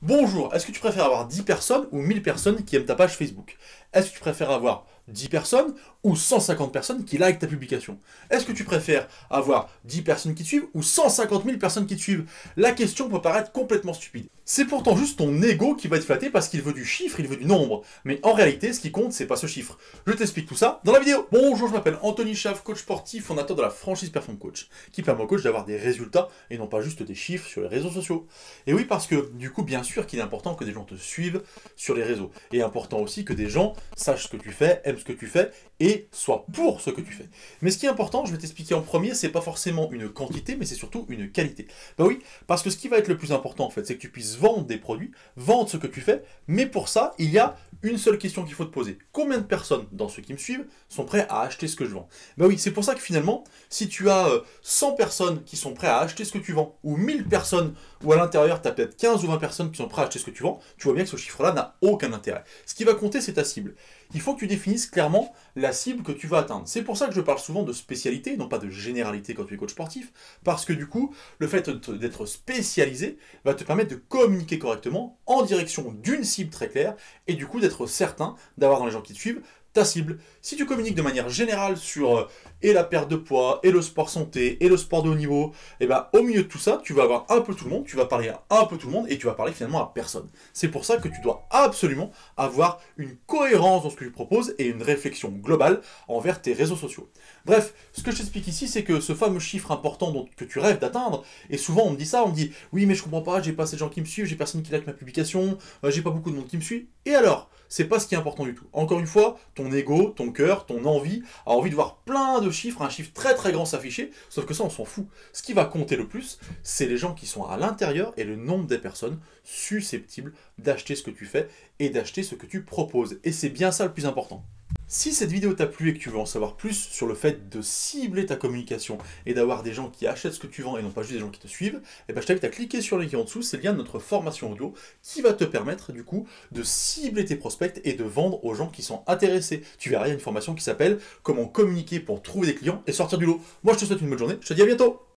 Bonjour, est-ce que tu préfères avoir 10 personnes ou 1000 personnes qui aiment ta page Facebook? Est-ce que tu préfères avoir 10 personnes ou 150 personnes qui likent ta publication? Est-ce que tu préfères avoir 10 personnes qui te suivent ou 150 000 personnes qui te suivent? La question peut paraître complètement stupide. C'est pourtant juste ton ego qui va être flatté parce qu'il veut du chiffre, il veut du nombre. Mais en réalité, ce qui compte, c'est pas ce chiffre. Je t'explique tout ça dans la vidéo. Bonjour, je m'appelle Anthony Chaff, coach sportif, fondateur de la franchise Perform Coach, qui permet au coach d'avoir des résultats et non pas juste des chiffres sur les réseaux sociaux. Et oui, parce que du coup, bien sûr qu'il est important que des gens te suivent sur les réseaux. Et important aussi que des gens sachent ce que tu fais, aiment ce que tu fais et soient pour ce que tu fais. Mais ce qui est important, je vais t'expliquer en premier, c'est pas forcément une quantité, mais c'est surtout une qualité. Bah oui, parce que ce qui va être le plus important en fait, c'est que tu puisses vendre des produits, vendre ce que tu fais, mais pour ça, il y a une seule question qu'il faut te poser. Combien de personnes dans ceux qui me suivent sont prêts à acheter ce que je vends? Bah oui, c'est pour ça que finalement, si tu as 100 personnes qui sont prêtes à acheter ce que tu vends, ou 1000 personnes, ou à l'intérieur, tu as peut-être 15 ou 20 personnes qui sont prêtes à acheter ce que tu vends, tu vois bien que ce chiffre-là n'a aucun intérêt. Ce qui va compter, c'est ta cible. Il faut que tu définisses clairement la cible que tu vas atteindre. C'est pour ça que je parle souvent de spécialité, non pas de généralité quand tu es coach sportif, parce que du coup, le fait d'être spécialisé va te permettre de communiquer correctement en direction d'une cible très claire, et du coup d'être certain d'avoir dans les gens qui te suivent ta cible. Si tu communiques de manière générale sur et la perte de poids, et le sport santé, et le sport de haut niveau, et ben au milieu de tout ça, tu vas avoir un peu tout le monde, tu vas parler à un peu tout le monde, et tu vas parler finalement à personne. C'est pour ça que tu dois absolument avoir une cohérence dans ce que tu proposes et une réflexion globale envers tes réseaux sociaux. Bref, ce que je t'explique ici, c'est que ce fameux chiffre important que tu rêves d'atteindre, et souvent on me dit ça, on me dit oui mais je comprends pas, j'ai pas assez de gens qui me suivent, j'ai personne qui like ma publication, j'ai pas beaucoup de monde qui me suit, et alors? C'est pas ce qui est important du tout. Encore une fois, ton ego, ton cœur, ton envie a envie de voir plein de chiffres, un chiffre très très grand s'afficher, sauf que ça on s'en fout. Ce qui va compter le plus, c'est les gens qui sont à l'intérieur et le nombre des personnes susceptibles d'acheter ce que tu fais et d'acheter ce que tu proposes. Et c'est bien ça le plus important. Si cette vidéo t'a plu et que tu veux en savoir plus sur le fait de cibler ta communication et d'avoir des gens qui achètent ce que tu vends et non pas juste des gens qui te suivent, eh ben je t'invite à cliquer sur le lien en dessous, c'est le lien de notre formation audio qui va te permettre du coup de cibler tes prospects et de vendre aux gens qui sont intéressés. Tu verras, il y a une formation qui s'appelle Comment communiquer pour trouver des clients et sortir du lot. Moi je te souhaite une bonne journée, je te dis à bientôt.